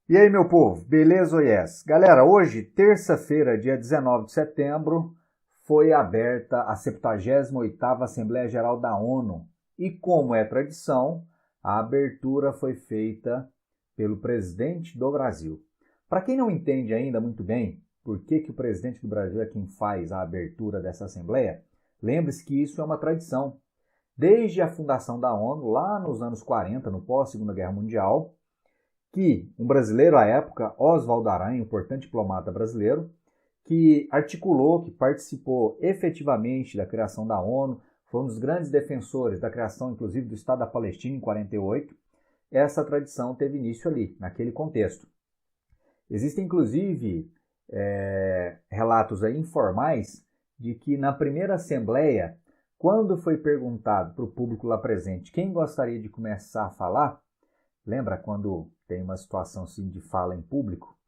E aí, meu povo, beleza ou yes? Galera, hoje, terça-feira, dia 19 de setembro, foi aberta a 78ª Assembleia Geral da ONU. E como é tradição, a abertura foi feita pelo presidente do Brasil. Para quem não entende ainda muito bem por que o presidente do Brasil é quem faz a abertura dessa Assembleia, lembre-se que isso é uma tradição. Desde a fundação da ONU, lá nos anos 40, no pós-Segunda Guerra Mundial, que um brasileiro à época, Oswaldo Aranha, importante diplomata brasileiro, que articulou, que participou efetivamente da criação da ONU, foi um dos grandes defensores da criação, inclusive, do Estado da Palestina em 48. Essa tradição teve início ali, naquele contexto. Existem, inclusive, relatos aí informais de que na primeira Assembleia, quando foi perguntado para o público lá presente quem gostaria de começar a falar, lembra quando tem uma situação assim de fala em público,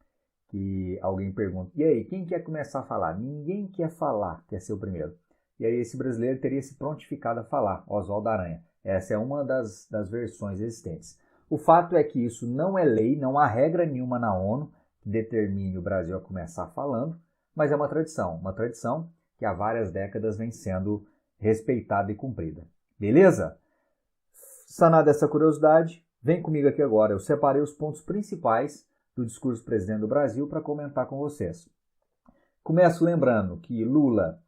que alguém pergunta, e aí, quem quer começar a falar? Ninguém quer falar, quer ser o primeiro. E aí esse brasileiro teria se prontificado a falar, Oswaldo Aranha. Essa é uma das versões existentes. O fato é que isso não é lei, não há regra nenhuma na ONU que determine o Brasil a começar falando, mas é uma tradição que há várias décadas vem sendo respeitada e cumprida. Beleza? Sanada essa curiosidade, vem comigo aqui agora. Eu separei os pontos principais do discurso do presidente do Brasil para comentar com vocês. Começo lembrando que Lula,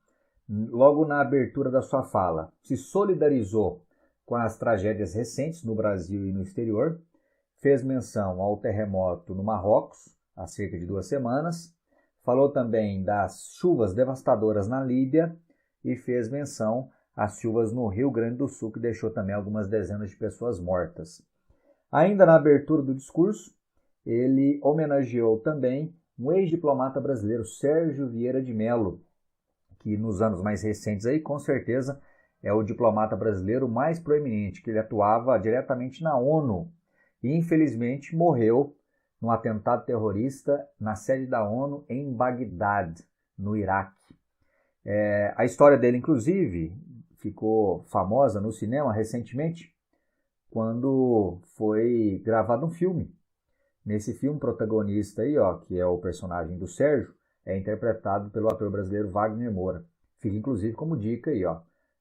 logo na abertura da sua fala, se solidarizou com as tragédias recentes no Brasil e no exterior, fez menção ao terremoto no Marrocos, há cerca de 2 semanas, falou também das chuvas devastadoras na Líbia e fez menção às chuvas no Rio Grande do Sul, que deixou também algumas dezenas de pessoas mortas. Ainda na abertura do discurso, ele homenageou também um ex-diplomata brasileiro, Sérgio Vieira de Mello, que nos anos mais recentes aí, com certeza, é o diplomata brasileiro mais proeminente, que ele atuava diretamente na ONU e infelizmente morreu num atentado terrorista na sede da ONU em Bagdad, no Iraque. A história dele, inclusive, ficou famosa no cinema recentemente, quando foi gravado um filme. Nesse filme, o protagonista aí, ó, que é o personagem do Sérgio, é interpretado pelo ator brasileiro Wagner Moura. Fica inclusive como dica aí, ó.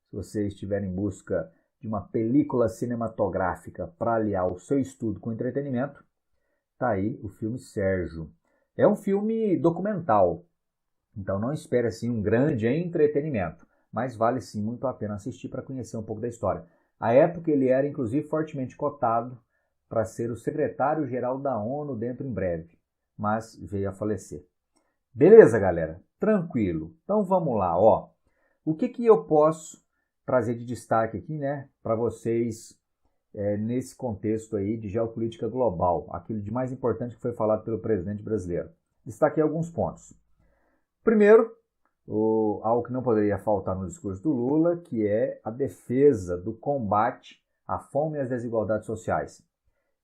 Se você estiver em busca de uma película cinematográfica para aliar o seu estudo com entretenimento, tá aí o filme Sérgio. É um filme documental, então não espere assim um grande entretenimento, mas vale sim muito a pena assistir para conhecer um pouco da história. À época ele era inclusive fortemente cotado para ser o secretário-geral da ONU dentro em breve, mas veio a falecer. Beleza, galera? Tranquilo. Então vamos lá, ó. O que eu posso trazer de destaque aqui, né, para vocês nesse contexto aí de geopolítica global, aquilo de mais importante que foi falado pelo presidente brasileiro? Destaquei alguns pontos. Primeiro, algo que não poderia faltar no discurso do Lula, que é a defesa do combate à fome e às desigualdades sociais.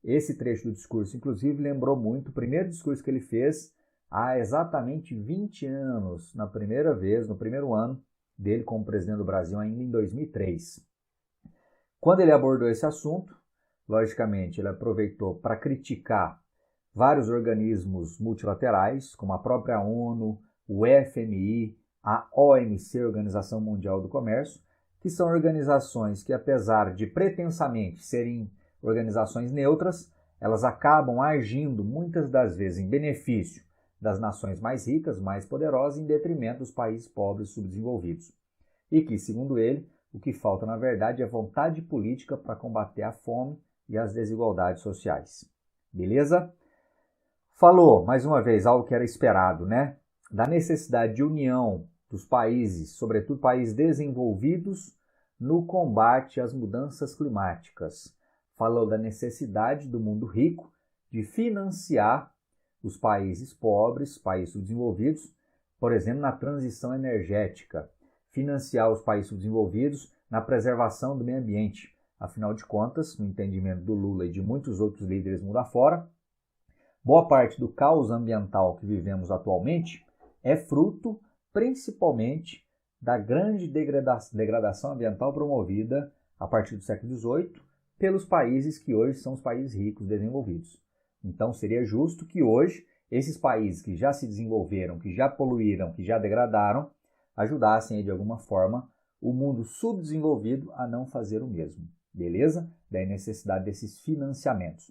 Esse trecho do discurso, inclusive, lembrou muito o primeiro discurso que ele fez há exatamente 20 anos, na primeira vez, no primeiro ano dele como presidente do Brasil, ainda em 2003. Quando ele abordou esse assunto, logicamente, ele aproveitou para criticar vários organismos multilaterais, como a própria ONU, o FMI, a OMC, Organização Mundial do Comércio, que são organizações que, apesar de pretensamente serem organizações neutras, elas acabam agindo muitas das vezes em benefício das nações mais ricas, mais poderosas, em detrimento dos países pobres e subdesenvolvidos. E que, segundo ele, o que falta na verdade é vontade política para combater a fome e as desigualdades sociais. Beleza? Falou, mais uma vez, algo que era esperado, né? Da necessidade de união dos países, sobretudo países desenvolvidos, no combate às mudanças climáticas. Falou da necessidade do mundo rico de financiar os países pobres, países subdesenvolvidos, por exemplo, na transição energética, financiar os países subdesenvolvidos na preservação do meio ambiente. Afinal de contas, no entendimento do Lula e de muitos outros líderes mundo afora, boa parte do caos ambiental que vivemos atualmente é fruto, principalmente, da grande degradação ambiental promovida a partir do século XVIII pelos países que hoje são os países ricos desenvolvidos. Então seria justo que hoje esses países que já se desenvolveram, que já poluíram, que já degradaram, ajudassem de alguma forma o mundo subdesenvolvido a não fazer o mesmo, beleza? Daí necessidade desses financiamentos.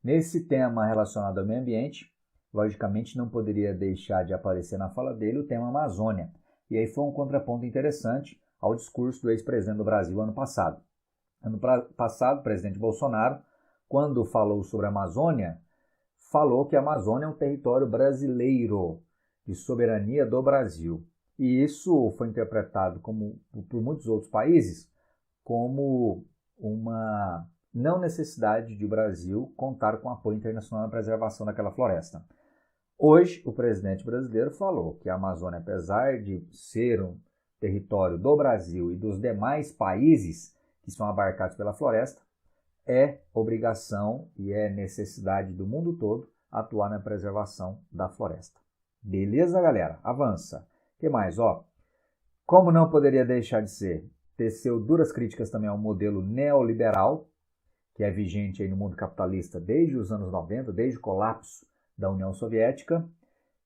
Nesse tema relacionado ao meio ambiente, logicamente não poderia deixar de aparecer na fala dele o tema Amazônia. E aí foi um contraponto interessante ao discurso do ex-presidente do Brasil ano passado. Ano passado, o presidente Bolsonaro, quando falou sobre a Amazônia, falou que a Amazônia é um território brasileiro, de soberania do Brasil. E isso foi interpretado por muitos outros países como uma não necessidade de o Brasil contar com apoio internacional na preservação daquela floresta. Hoje, o presidente brasileiro falou que a Amazônia, apesar de ser um território do Brasil e dos demais países que são abarcados pela floresta, é obrigação e é necessidade do mundo todo atuar na preservação da floresta. Beleza, galera? Avança. O que mais? Como não poderia deixar de ser, teceu duras críticas também ao modelo neoliberal, que é vigente aí no mundo capitalista desde os anos 90, desde o colapso da União Soviética.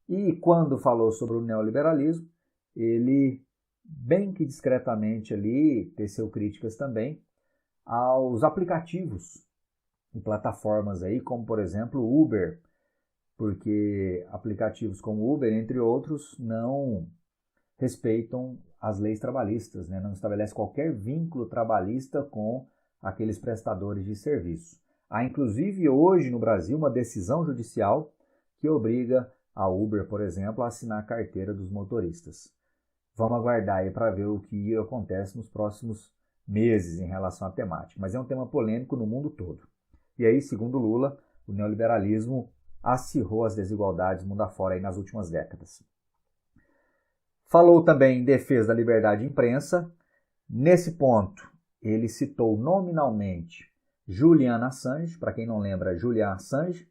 E quando falou sobre o neoliberalismo, ele, bem que discretamente ali, teceu críticas também aos aplicativos e plataformas aí, como por exemplo o Uber, porque aplicativos como Uber, entre outros, não respeitam as leis trabalhistas, né? Não estabelece qualquer vínculo trabalhista com aqueles prestadores de serviço. Há inclusive hoje no Brasil uma decisão judicial que obriga a Uber, por exemplo, a assinar a carteira dos motoristas. Vamos aguardar aí para ver o que acontece nos próximos meses em relação à temática, mas é um tema polêmico no mundo todo. E aí, segundo Lula, o neoliberalismo acirrou as desigualdades mundo afora aí nas últimas décadas. Falou também em defesa da liberdade de imprensa. Nesse ponto, ele citou nominalmente Julian Assange. Para quem não lembra, Julian Assange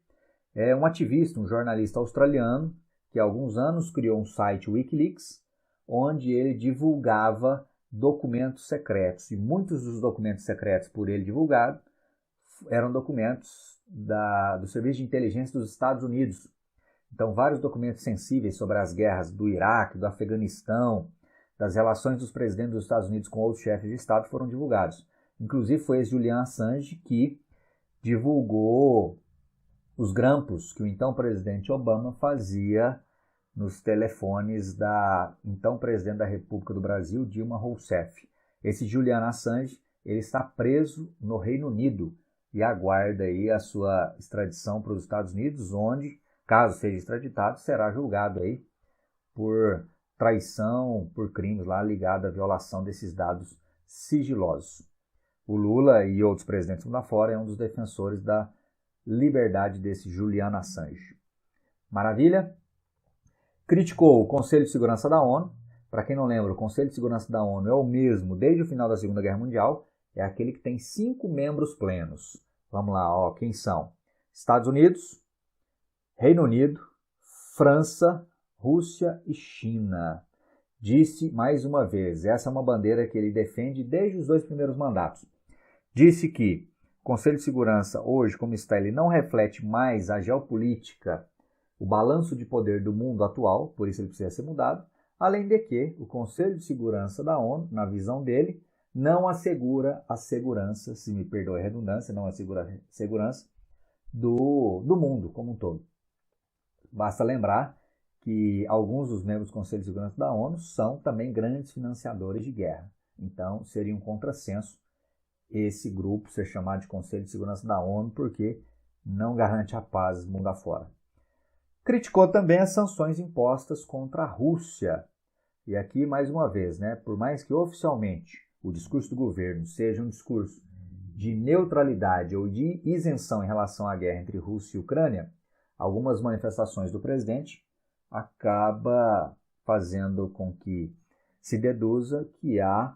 é um ativista, um jornalista australiano que há alguns anos criou um site Wikileaks, onde ele divulgava documentos secretos. E muitos dos documentos secretos por ele divulgados eram documentos do Serviço de Inteligência dos Estados Unidos. Então, vários documentos sensíveis sobre as guerras do Iraque, do Afeganistão, das relações dos presidentes dos Estados Unidos com outros chefes de Estado foram divulgados. Inclusive, foi esse Julian Assange que divulgou os grampos que o então presidente Obama fazia nos telefones da então presidente da República do Brasil, Dilma Rousseff. Esse Julian Assange, ele está preso no Reino Unido e aguarda aí a sua extradição para os Estados Unidos, onde, caso seja extraditado, será julgado aí por traição, por crimes lá ligados à violação desses dados sigilosos. O Lula e outros presidentes lá fora é um dos defensores da liberdade desse Julian Assange. Maravilha? Criticou o Conselho de Segurança da ONU. Para quem não lembra, o Conselho de Segurança da ONU é o mesmo desde o final da Segunda Guerra Mundial, é aquele que tem 5 membros plenos. Vamos lá, quem são? Estados Unidos, Reino Unido, França, Rússia e China. Disse mais uma vez, essa é uma bandeira que ele defende desde os 2 primeiros mandatos. Disse que o Conselho de Segurança hoje, como está, ele não reflete mais a geopolítica, o balanço de poder do mundo atual, por isso ele precisa ser mudado, além de que o Conselho de Segurança da ONU, na visão dele, não assegura a segurança, se me perdoe a redundância, não assegura a segurança do mundo como um todo. Basta lembrar que alguns dos membros do Conselho de Segurança da ONU são também grandes financiadores de guerra. Então, seria um contrassenso esse grupo ser chamado de Conselho de Segurança da ONU, porque não garante a paz mundo afora. Criticou também as sanções impostas contra a Rússia. E aqui, mais uma vez, por mais que oficialmente o discurso do governo seja um discurso de neutralidade ou de isenção em relação à guerra entre Rússia e Ucrânia, algumas manifestações do presidente acaba fazendo com que se deduza que há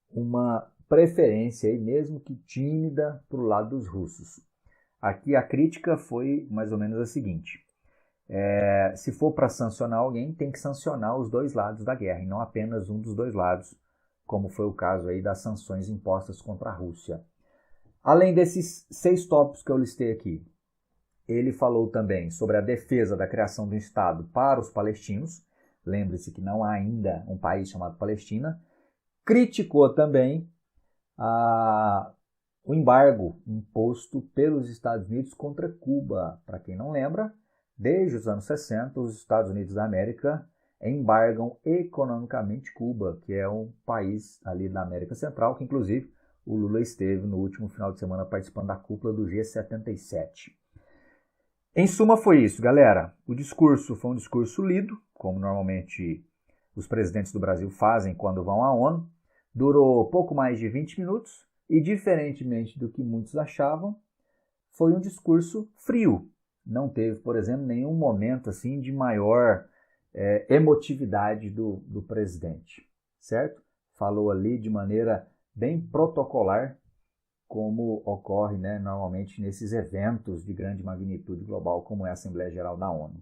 uma preferência, aí, mesmo que tímida, para o lado dos russos. Aqui a crítica foi mais ou menos a seguinte: se for para sancionar alguém, tem que sancionar os 2 lados da guerra, e não apenas um dos 2 lados, como foi o caso aí das sanções impostas contra a Rússia. Além desses 6 tópicos que eu listei aqui, Ele falou também sobre a defesa da criação de um Estado para os palestinos. Lembre-se que não há ainda um país chamado Palestina. Criticou também o embargo imposto pelos Estados Unidos contra Cuba. Para quem não lembra, desde os anos 60, os Estados Unidos da América embargam economicamente Cuba, que é um país ali da América Central, que inclusive o Lula esteve no último final de semana participando da cúpula do G77. Em suma, foi isso, galera. O discurso foi um discurso lido, como normalmente os presidentes do Brasil fazem quando vão à ONU. Durou pouco mais de 20 minutos e, diferentemente do que muitos achavam, foi um discurso frio. Não teve, por exemplo, nenhum momento assim de maior emotividade do presidente, certo? Falou ali de maneira bem protocolar, como ocorre, né, normalmente nesses eventos de grande magnitude global, como é a Assembleia Geral da ONU.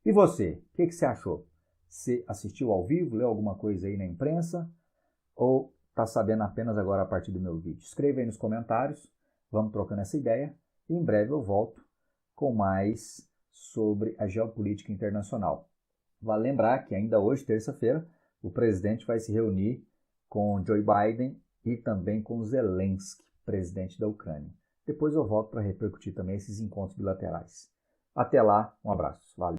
E você, o que você achou? Você assistiu ao vivo, leu alguma coisa aí na imprensa? Ou está sabendo apenas agora a partir do meu vídeo? Escreva aí nos comentários, vamos trocando essa ideia. E em breve eu volto com mais sobre a geopolítica internacional. Vale lembrar que ainda hoje, terça-feira, o presidente vai se reunir com Joe Biden e também com Zelensky, presidente da Ucrânia. Depois eu volto para repercutir também esses encontros bilaterais. Até lá, um abraço. Valeu.